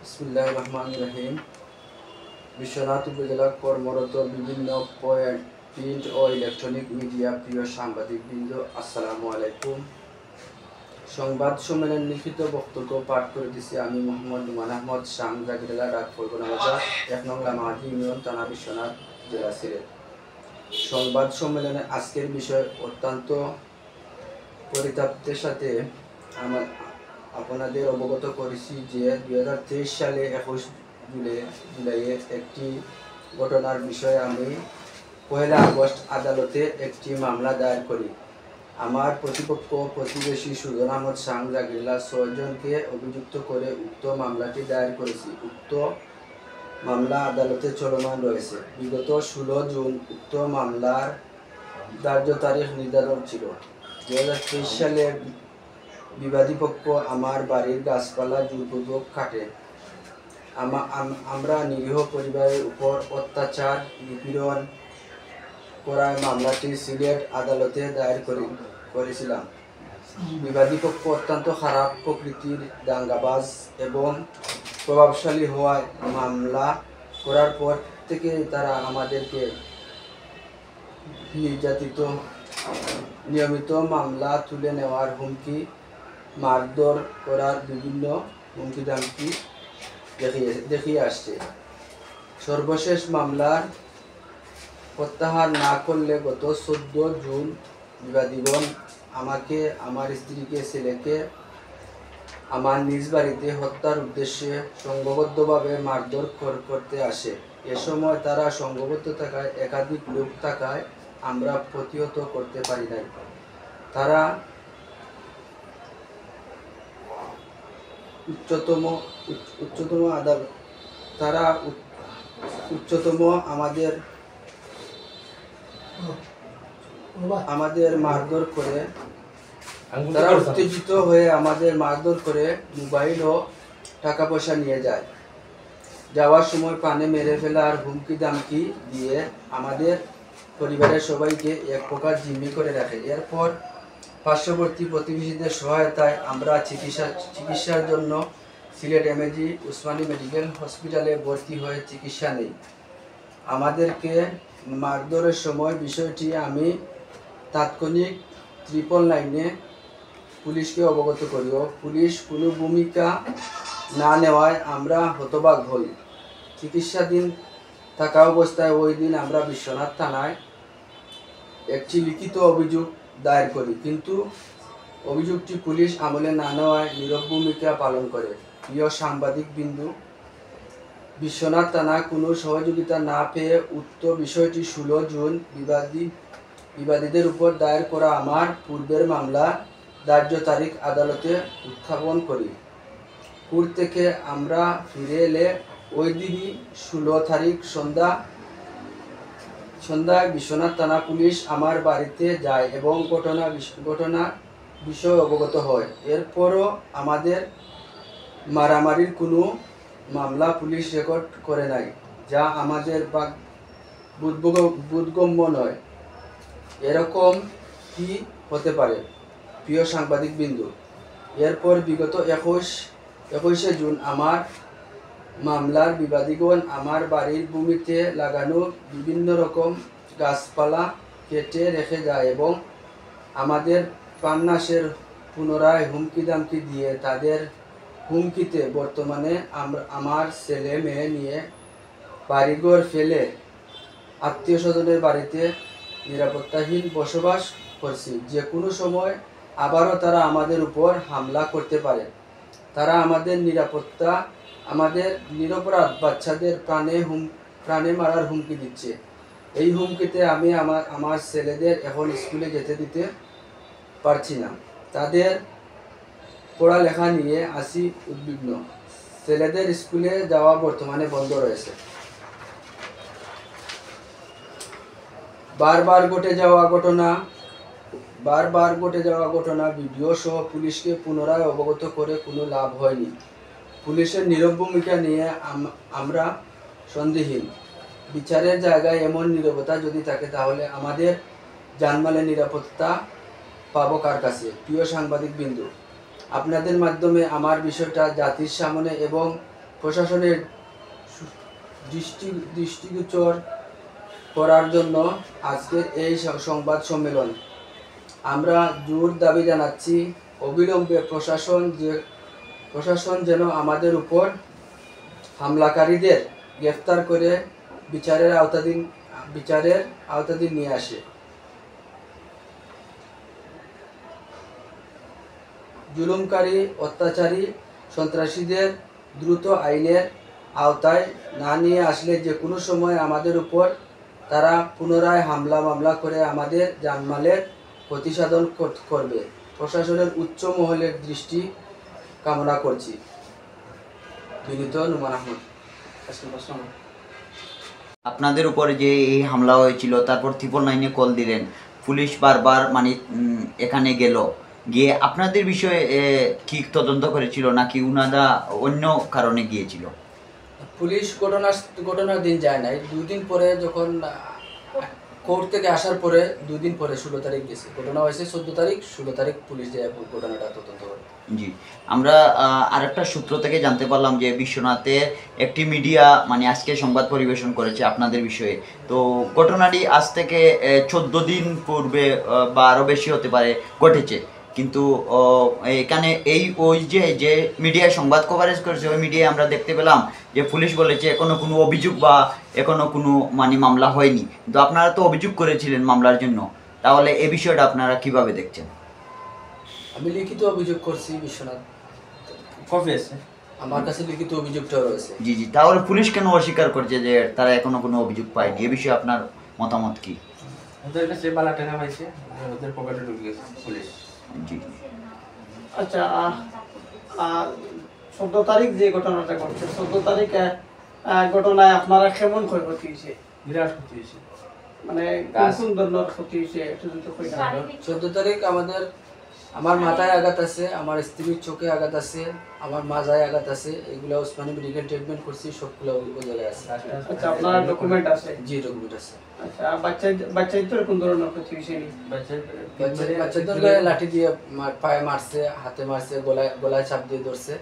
বিসমিল্লাহির রহমানির রহিম। বিশ্বনাথ উপজেলা কর্মরত বিভিন্ন প্রিন্ট ও ইলেকট্রনিক মিডিয়া প্রিয় সাংবাদিকবৃন্দ, আসসালামু আলাইকুম। সংবাদ সম্মেলন লিখিত বক্তব্য পাঠ করে দিচ্ছি আমি মোহাম্মদ নুমান আহমদ, জাগিরালা, ডাক পরগনা বাজার, ১ নং লামাহাটি ইউনিয়ন, থানা বিশ্বনাথ, জেলা সিলেট। সংবাদ সম্মেলনে আজকের বিষয় অত্যন্ত পরিতাপের সাথে আপনাদের অবগত করেছি যে 2023 সালে 21 জুলাইয়ে একটি ঘটনার বিষয়ে আমি 1 আগস্ট আদালতে একটি মামলা দায়ের করি। আমার প্রতিপক্ষ প্রতিবেশী সুজন আহমদ জাগিরালা 6 জনকে অভিযুক্ত করে উক্ত মামলাটি দায়ের করেছি। উক্ত মামলা আদালতে চলমান রয়েছে। বিগত 16 জুন উক্ত মামলার ধার্য তারিখ নির্ধারণ ছিল। 2023 সালে বিবাদী পক্ষ আমার বাড়ির গাছপালা জোরপূর্বক কাটে। আমরা নিরীহ পরিবারের উপর অত্যাচার নিপীড়ন করায় মামলাটি সিলেট আদালতে দায়ের করেছিলাম। বিবাদী পক্ষ অত্যন্ত খারাপ প্রকৃতির, দাঙ্গাবাজ এবং প্রভাবশালী হওয়ায় মামলা করার পর থেকে তারা আমাদেরকে নিয়মিত মামলা তুলে নেওয়ার হুমকি, মারধর করার বিভিন্ন হুমকি ধামকি দেখিয়ে আসছে। সর্বশেষ মামলার প্রত্যাহার না করলে গত 14 জুন বিবাদীগণ আমাকে, আমার স্ত্রীকে, ছেলেকে আমার নিজ বাড়িতে হত্যার উদ্দেশ্যে সংঘবদ্ধভাবে মারধর করতে আসে। এ সময় তারা সংঘবদ্ধ থাকায়, একাধিক লোক থাকায় আমরা প্রতিহত করতে পারি নাই। তারা আমাদের মারধর করে, তারা উত্তেজিত হয়ে আমাদের মারধর করে মোবাইল ও টাকা পয়সা নিয়ে যায়। যাওয়ার সময় প্রাণে মেরে ফেলার হুমকি দামকি দিয়ে আমাদের পরিবারের সবাইকে এক প্রকার জিম্মি করে রাখে। এরপর পার্শ্ববর্তী প্রতিবেশীদের সহায়তায় আমরা চিকিৎসার জন্য সিলেট এমএজি উসমানী মেডিকেল হসপিটালে ভর্তি হয়ে চিকিৎসা নেই। আমাদেরকে মারধরের সময় বিষয়টি আমি তাৎক্ষণিক 999 পুলিশকে অবগত করিও পুলিশ কোনো ভূমিকা না নেওয়ায় আমরা হতবাক হই। চিকিৎসাধীন থাকা অবস্থায় ওই দিন আমরা বিশ্বনাথ থানায় একটি লিখিত অভিযোগ দায়ের করি, কিন্তু অভিযোগটি পুলিশ আমলে না নেওয়ায় নীরব ভূমিকা পালন করে। প্রিয় সাংবাদিক বিন্দু, বিশ্বনাথ থানা কোনো সহযোগিতা না পেয়ে উক্ত বিষয়টি 16 জুন বিবাদীদের উপর দায়ের করা আমার পূর্বের মামলা ধার্য তারিখ আদালতে উত্থাপন করি। কোর্ট থেকে আমরা ফিরে এলে ওই দিনই 16 তারিখ সন্ধ্যায় বিশ্বনাথ থানা পুলিশ আমার বাড়িতে যায় এবং ঘটনার বিষয় অবগত হয়। এরপরও আমাদের মারামারির কোনো মামলা পুলিশ রেকর্ড করে নাই, যা আমাদের বোধগম্য নয়। এরকম কি হতে পারে? প্রিয় সাংবাদিক বিন্দু, এরপর বিগত 21শে জুন আমার মামলার বিবাদীগণ আমার বাড়ির ভূমিতে লাগানো বিভিন্ন রকম গাছপালা কেটে রেখে যায় এবং আমাদের প্রাণনাশের পুনরায় হুমকি দামকি দিয়ে, তাদের হুমকিতে বর্তমানে আমার ছেলে মেয়ে নিয়ে বাড়িঘর ফেলে আত্মীয় স্বজনের বাড়িতে নিরাপত্তাহীন বসবাস করছি। যে কোনো সময় আবারও তারা আমাদের উপর হামলা করতে পারে। তারা আমাদের নিরাপত্তা, আমাদের নিরপরাধ বাচ্চাদের প্রাণে মারার হুমকি দিচ্ছে। এই হুমকিতে আমি আমার ছেলেদের এখন স্কুলে যেতে দিতে পারছি না। তাদের পড়ালেখা নিয়ে আছি উদ্বিগ্ন। ছেলেদের স্কুলে যাওয়া বর্তমানে বন্ধ রয়েছে। বারবার ঘটে যাওয়া ঘটনা ভিডিও সহ পুলিশকে পুনরায় অবগত করে কোনো লাভ হয়নি। পুলিশের নীরব ভূমিকা নিয়ে আমরা সন্দেহহীন। বিচারের জায়গায় এমন নীরবতা যদি থাকে, তাহলে আমাদের জানমালের নিরাপত্তা পাবো কার কাছে? প্রিয় সাংবাদিক বিন্দু, আপনাদের মাধ্যমে আমার বিষয়টা জাতির সামনে এবং প্রশাসনের দৃষ্টিগোচর করার জন্য আজকের এই সংবাদ সম্মেলন। আমরা জোর দাবি জানাচ্ছি, অবিলম্বে প্রশাসন যেন আমাদের উপর হামলাকারীদের গ্রেফতার করে বিচারের আওতাধীন নিয়ে আসে। জুলুমকারী, অত্যাচারী, সন্ত্রাসীদের দ্রুত আইনের আওতায় না নিয়ে আসলে যে কোনো সময় আমাদের উপর তারা পুনরায় মামলা করে আমাদের জানমালের ক্ষতিসাধন করবে। প্রশাসনের উচ্চ মহলের দৃষ্টি কামনা করছি। বিনীত নুমান আহমদ। আপনাদের উপরে যে এই হামলা হয়েছিল, তারপর 999-এ কল দিলেন, পুলিশ বারবার মানে এখানে গিয়ে আপনাদের বিষয়ে কি তদন্ত করেছিল, নাকি উনারা অন্য কারণে গিয়েছিল? পুলিশ ঘটনার দিন যায় নাই, 2 দিন পরে যখন কোর্ট থেকে আসার পরে 2 দিন পরে 16 তারিখ গেছে। ঘটনা হয়েছে 14 তারিখ, 16 তারিখ পুলিশ যায় ঘটনাটা তদন্ত করে। জি, আমরা আরেকটা সূত্র থেকে জানতে পারলাম যে বিশ্বনাথের একটি মিডিয়া মানে আজকে সংবাদ পরিবেশন করেছে আপনাদের বিষয়ে। তো ঘটনাটি আজ থেকে 14 দিন পূর্বে বা আরও বেশি হতে পারে ঘটেছে, কিন্তু এখানে ওই যে মিডিয়ায় সংবাদ কভারেজ করেছে, ওই মিডিয়ায় আমরা দেখতে পেলাম যে পুলিশ বলেছে এখনো কোনো অভিযোগ বা এখনো কোনো মানে মামলা হয়নি। কিন্তু আপনারা তো অভিযোগ করেছিলেন মামলার জন্য, তাহলে এই বিষয়টা আপনারা কিভাবে দেখছেন? আমি লিখিত অভিযোগ করছি বিশ্বনাথ, কপি আছে আমার কাছে লিখিত অভিযোগটাও রয়েছে। জি, তাহলে পুলিশ কেন অস্বীকার করছে যে তারা এখনো কোনো অভিযোগ পায়নি? এ বিষয়ে আপনার মতামত কি? ওদের কাছে বালা টাকা পাইছে, ওদের পকেটে ঢুকে গেছে পুলিশ। জি, আচ্ছা, 14 তারিখ যে ঘটনাটা ঘটছে, 14 তারিখ ঘটনায় আপনারা কেমন ক্ষয়ক্ষতি হয়েছে? বিরাট ক্ষতি হয়েছে। মানে কোন ধরনের ক্ষতি হয়েছে একটু যদি কই না। 14 তারিখ আমার মাথায় আঘাত আছে, আমার স্ত্রীর চোখে আঘাত আছে, আমার মাজায় আঘাত আছে। এগুলো ওসমানী মেডিকেল ট্রিটমেন্ট করছি, সবগুলো ওই জায়গায় আছে। আচ্ছা, আপনার ডকুমেন্ট আছে? জি, ডকুমেন্ট আছে। আচ্ছা, বাচ্চাদের কোন ধরনের ক্ষতি হয়েছে? বাচ্চাদের গায়ে লাঠি দিয়ে পায়ে মারছে, হাতে মারছে, গলায় চাপ দিয়ে ধরছে,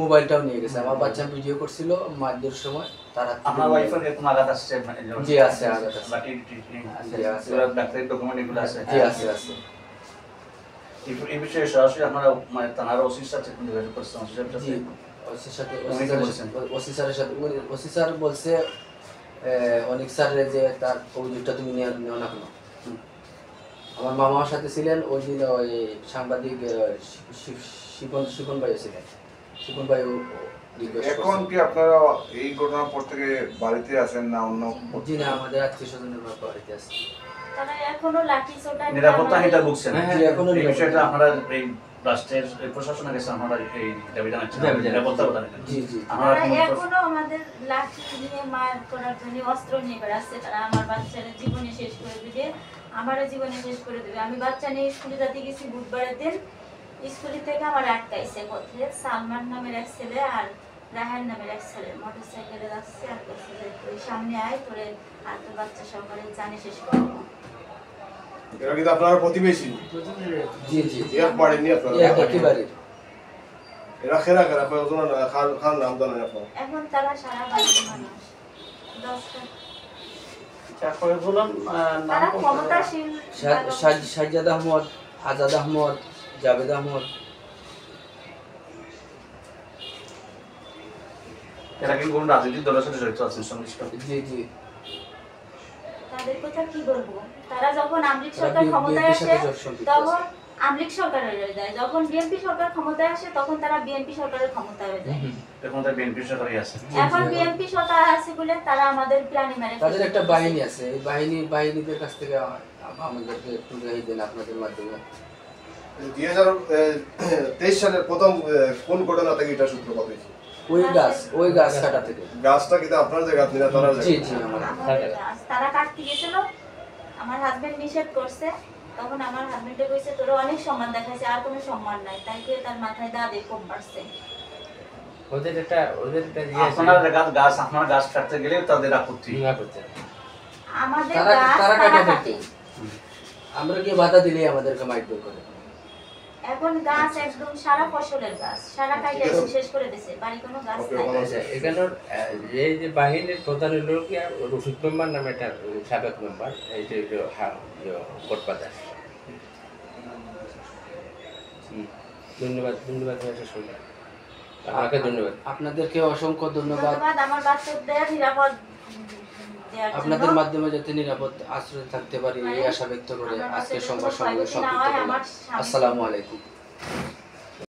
মোবাইলটাও নিয়ে গেছে। আমার বাচ্চা ভিডিও করছিল মারধরের সময়, তারা আপনার ওয়াইফের কোনো আঘাত আসছে? জি আছে, আঘাত আছে। ডাক্তারের ডকুমেন্ট এগুলো আছে? জি আছে। এই বিষয়ে সরাসরি আপনারা মানে থানার ওসির সাথে যোগাযোগ করছেন? জি, ওসি স্যারের সাথে ওসি স্যার বলছে অনেক স্যারের যে তার অভিযোগটা তুমি নেও না কেন। আমার মামার সাথে ছিলেন ওই দিন, ওই সাংবাদিক শিপন ভাইও ছিলেন। শিপন ভাই এখন কি আপনারা এই ঘটনার পর থেকে বাড়িতে আছেন না অন্য? জি না, আমাদের আত্মীয়-স্বজনের বাড়িতে আছে। তারা এখনো লাঠিসোঁটা নিরাপত্তাহীনতা ভুগছেন? জি, এখনো এই বিষয়টা আপনারা এই রাষ্ট্রের প্রশাসনের কাছে আমরা এই দাবি জানাচ্ছি, নিরাপত্তা প্রদান। জি, তারা এখনো আমাদের লাঠি নিয়ে মার করার জন্য অস্ত্র নিয়ে বেড়াচ্ছে। তারা আমার বাচ্চার জীবনে শেষ করে দিবে, আমারও জীবনে শেষ করে দেবে। আমি বাচ্চা নিয়ে স্কুলে যেতে গেছি বুধবারের দিন, স্কুল থেকে আমার আটকাইছে পথে সালমান নামের এক ছেলে আর রাহান নামের এক ছেলে মোটর সাইকেলে যাচ্ছে, আর বলছে যে তুই সামনে আয়, তোরে আর তোর বাচ্চা সকালে জানে শেষ করবো। এরা কিন্তু আপনারা প্রতিবেশী? জি, এক বাড়ির নিয়ে আপনারা? একেবারে। এরা খেরা কয়েকজন খান নাম জানেন আপনার? এখন তারা সারা বাড়ির মানুষ 10টা। আচ্ছা, কয়েকজন তারা নাম ক্ষমতাশীল। সাজ্জাদ আহমদ, আজাদ আহমদ, জাভেদ আহমদ। এরা কিন্তু কোন রাজনৈতিক দলের সাথে জড়িত আছেন সংশ্লিষ্ট? জি। তাদের কথা কি বলবো? তারা যখন আমলিক সরকার ক্ষমতায় আসে তখন আমলিক সরকার হয়ে যায়, যখন বিএনপি সরকার ক্ষমতায় আসে তখন তারা বিএনপি সরকারের ক্ষমতায় হয়ে যায়। এখন তার বিএনপি সরকারই আছে। এখন বিএনপি সরকার আছে বলে তারা আমাদের প্ল্যানে মেরে তাদের একটা বাহিনী আছে, এই বাহিনীদের কাছ থেকে আমাদেরকে একটু রেহাই দেন আপনাদের মাধ্যমে। 2023 সালের প্রথম কোন ঘটনা থেকে এটা সূত্রপাত হয়েছে? ওই গাছ কাটা থেকে। গাছটা কিন্তু আপনার জায়গা না তার জায়গা? জি, আমার। তারা কাটতে গেছিল, আমার হাজবেন্ড নিষেধ করছে, তখন আমার হাজবেন্ডে কইছে তোর অনেক সম্মান দেখাইছে, আর কোনো সম্মান নাই, তাই করে তার মাথায় দা দিয়ে কোপ মারছে। ওদের একটা আপনার গাছ কাটতে গেলেও তাদের আপত্তি। আমাদের তারা গাছ কাটে তারা ফেলতো। কাটে। আমরা কি বাধা দিলেই আমাদেরকে মাইট করে। এখন গাছ একদম সারা ফসলের গাছ সারা কাইটা শেষ করে দিছে, বাড়ি কোনো গাছ নাই। আচ্ছা, এখানের এই যে বাহিনীর প্রধান হলো কি রফিক মেম্বার নামে একটা সাবেক মেম্বার, এই যে কোটপাদার। ধন্যবাদ ধন্যবাদ আপনাকে ধন্যবাদ। আপনাদেরকে অসংখ্য ধন্যবাদ। ধন্যবাদ আমার বাচ্চাদের নিরাপদ দেওয়ার জন্য। আপনাদের মাধ্যমে যাতে নিরাপদ আশ্রয় থাকতে পারি এই আশা ব্যক্ত করে আজকের সংবাদ সম্মেলন সমাপ্ত করলাম। আসসালামু আলাইকুম।